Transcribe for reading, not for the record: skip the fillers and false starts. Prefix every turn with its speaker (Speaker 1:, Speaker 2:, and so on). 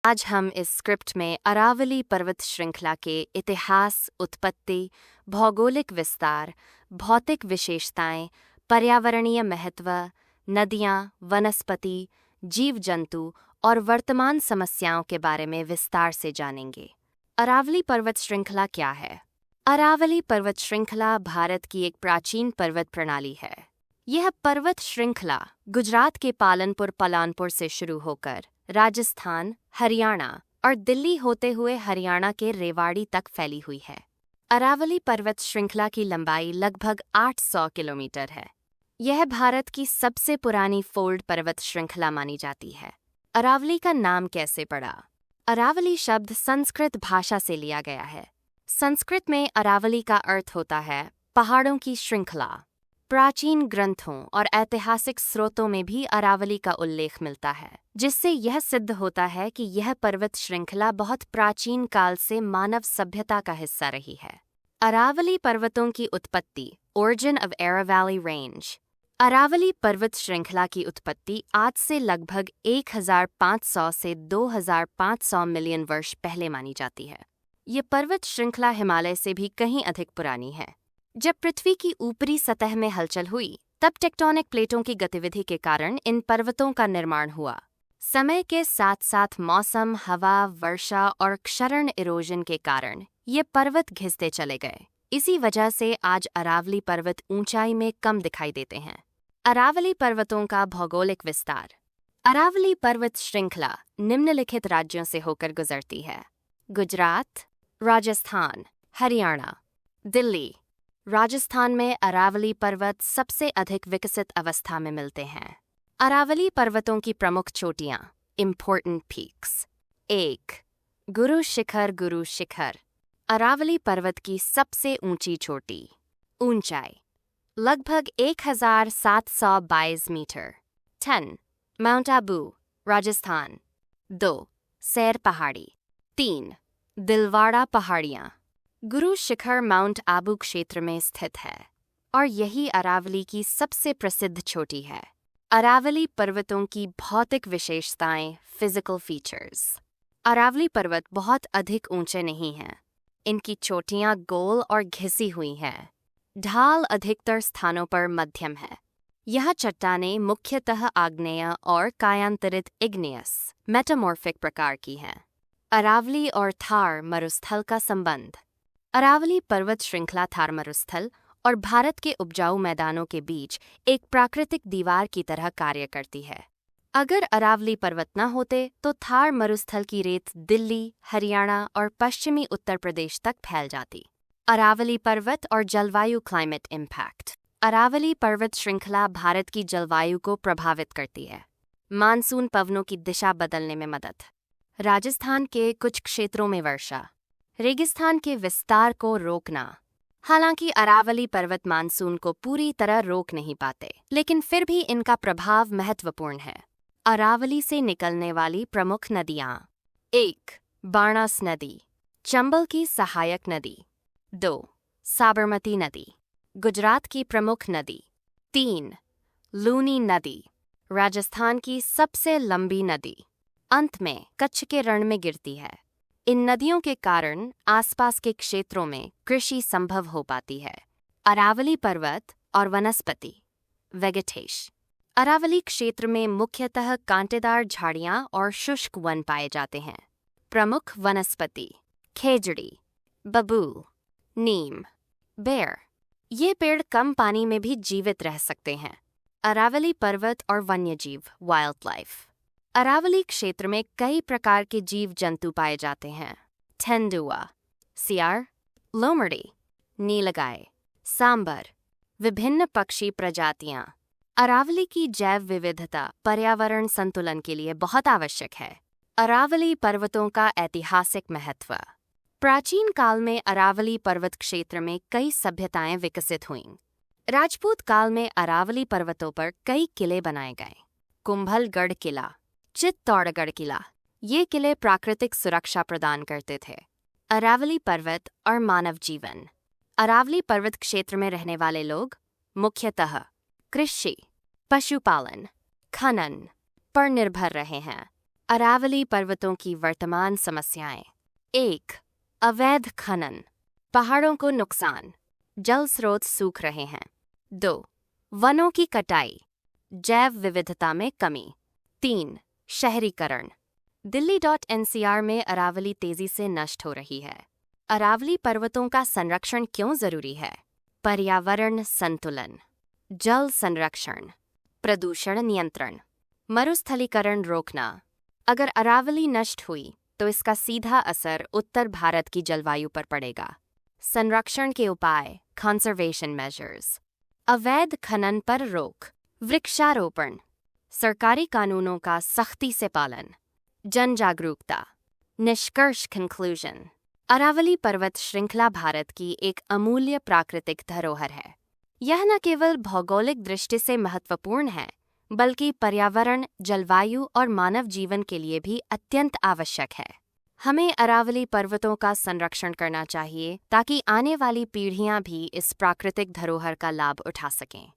Speaker 1: आज हम इस स्क्रिप्ट में अरावली पर्वत श्रृंखला के इतिहास, उत्पत्ति, भौगोलिक विस्तार, भौतिक विशेषताएं, पर्यावरणीय महत्व, नदियां, वनस्पति, जीव जंतु और वर्तमान समस्याओं के बारे में विस्तार से जानेंगे। अरावली पर्वत श्रृंखला क्या है? अरावली पर्वत श्रृंखला भारत की एक प्राचीन पर्वत प्रणाली है। यह पर्वत श्रृंखला गुजरात के पालनपुर से शुरू होकर राजस्थान, हरियाणा और दिल्ली होते हुए हरियाणा के रेवाड़ी तक फैली हुई है। अरावली पर्वत श्रृंखला की लंबाई लगभग 800 किलोमीटर है। यह भारत की सबसे पुरानी फोल्ड पर्वत श्रृंखला मानी जाती है। अरावली का नाम कैसे पड़ा? अरावली शब्द संस्कृत भाषा से लिया गया है। संस्कृत में अरावली का अर्थ होता है पहाड़ों की श्रृंखला। प्राचीन ग्रंथों और ऐतिहासिक स्रोतों में भी अरावली का उल्लेख मिलता है, जिससे यह सिद्ध होता है कि यह पर्वत श्रृंखला बहुत प्राचीन काल से मानव सभ्यता का हिस्सा रही है। अरावली पर्वतों की उत्पत्ति, origin of Aravalli range. Aravalli पर्वत श्रृंखला की उत्पत्ति आज से लगभग 1500 से 2500 मिलियन वर्ष पहले मानी जाती है। ये पर्वत श्रृंखला हिमालय से भी कहीं अधिक पुरानी है। जब पृथ्वी की ऊपरी सतह में हलचल हुई, तब टेक्टोनिक प्लेटों की गतिविधि के कारण इन पर्वतों का निर्माण हुआ। समय के साथ साथ मौसम, हवा, वर्षा और क्षरण इरोजन के कारण ये पर्वत घिसते चले गए। इसी वजह से आज अरावली पर्वत ऊंचाई में कम दिखाई देते हैं। अरावली पर्वतों का भौगोलिक विस्तार। अरावली पर्वत श्रृंखला निम्नलिखित राज्यों से होकर गुजरती है: गुजरात, राजस्थान, हरियाणा, दिल्ली। राजस्थान में अरावली पर्वत सबसे अधिक विकसित अवस्था में मिलते हैं। अरावली पर्वतों की प्रमुख चोटियां, इम्पोर्टेंट पीक्स। 1. गुरु शिखर। अरावली पर्वत की सबसे ऊंची चोटी। ऊंचाई लगभग 1722 मीटर। 10. माउंट आबू, राजस्थान। 2. सैर पहाड़ी। 3. दिलवाड़ा पहाड़ियाँ। गुरु शिखर माउंट आबू क्षेत्र में स्थित है और यही अरावली की सबसे प्रसिद्ध चोटी है। अरावली पर्वतों की भौतिक विशेषताएं, फिजिकल फीचर्स। अरावली पर्वत बहुत अधिक ऊंचे नहीं हैं। इनकी चोटियां गोल और घिसी हुई हैं। ढाल अधिकतर स्थानों पर मध्यम है। यह चट्टानें मुख्यतः आग्नेय और कायांतरित इग्नियस मेटामॉर्फिक प्रकार की हैं। अरावली और थार मरुस्थल का संबंध। अरावली पर्वत श्रृंखला थार मरुस्थल और भारत के उपजाऊ मैदानों के बीच एक प्राकृतिक दीवार की तरह कार्य करती है। अगर अरावली पर्वत न होते तो थार मरुस्थल की रेत दिल्ली, हरियाणा और पश्चिमी उत्तर प्रदेश तक फैल जाती। अरावली पर्वत और जलवायु क्लाइमेट इम्पैक्ट। अरावली पर्वत श्रृंखला भारत की जलवायु को प्रभावित करती है। मानसून पवनों की दिशा बदलने में मदद। राजस्थान के कुछ क्षेत्रों में वर्षा। रेगिस्तान के विस्तार को रोकना। हालांकि अरावली पर्वत मानसून को पूरी तरह रोक नहीं पाते, लेकिन फिर भी इनका प्रभाव महत्वपूर्ण है। अरावली से निकलने वाली प्रमुख नदियाँ। 1. बाणस नदी, चंबल की सहायक नदी। 2. साबरमती नदी, गुजरात की प्रमुख नदी। 3. लूनी नदी, राजस्थान की सबसे लंबी नदी। अंत में कच्छ के रण में गिरती है। इन नदियों के कारण आसपास के क्षेत्रों में कृषि संभव हो पाती है। अरावली पर्वत और वनस्पति, वेगेटेशन। अरावली क्षेत्र में मुख्यतः कांटेदार झाड़ियां और शुष्क वन पाए जाते हैं। प्रमुख वनस्पति, खेजड़ी, बबूल, नीम, बेर। ये पेड़ कम पानी में भी जीवित रह सकते हैं। अरावली पर्वत और वन्यजीव, वाइल्ड लाइफ। अरावली क्षेत्र में कई प्रकार के जीव जंतु पाए जाते हैं। तेंदुआ, सियार, लोमड़ी, नीलगाय, सांबर, विभिन्न पक्षी प्रजातियां। अरावली की जैव विविधता पर्यावरण संतुलन के लिए बहुत आवश्यक है। अरावली पर्वतों का ऐतिहासिक महत्व। प्राचीन काल में अरावली पर्वत क्षेत्र में कई सभ्यताएं विकसित हुईं। राजपूत काल में अरावली पर्वतों पर कई किले बनाए गए। कुंभलगढ़ किला, चित्तौड़गढ़ किला। ये किले प्राकृतिक सुरक्षा प्रदान करते थे। अरावली पर्वत और मानव जीवन। अरावली पर्वत क्षेत्र में रहने वाले लोग मुख्यतः कृषि, पशुपालन, खनन पर निर्भर रहे हैं। अरावली पर्वतों की वर्तमान समस्याएं। 1. अवैध खनन, पहाड़ों को नुकसान, जल स्रोत सूख रहे हैं। 2. वनों की कटाई, जैव विविधता में कमी। 3. शहरीकरण, दिल्ली.NCR में अरावली तेजी से नष्ट हो रही है। अरावली पर्वतों का संरक्षण क्यों जरूरी है? पर्यावरण संतुलन, जल संरक्षण, प्रदूषण नियंत्रण, मरुस्थलीकरण रोकना। अगर अरावली नष्ट हुई तो इसका सीधा असर उत्तर भारत की जलवायु पर पड़ेगा। संरक्षण के उपाय, कंजर्वेशन मेजर्स। अवैध खनन पर रोक, वृक्षारोपण, सरकारी कानूनों का सख्ती से पालन, जन जागरूकता। निष्कर्ष कंक्लूजन, अरावली पर्वत श्रृंखला भारत की एक अमूल्य प्राकृतिक धरोहर है। यह न केवल भौगोलिक दृष्टि से महत्वपूर्ण है, बल्कि पर्यावरण, जलवायु और मानव जीवन के लिए भी अत्यंत आवश्यक है। हमें अरावली पर्वतों का संरक्षण करना चाहिए ताकि आने वाली पीढ़ियां भी इस प्राकृतिक धरोहर का लाभ उठा सकें।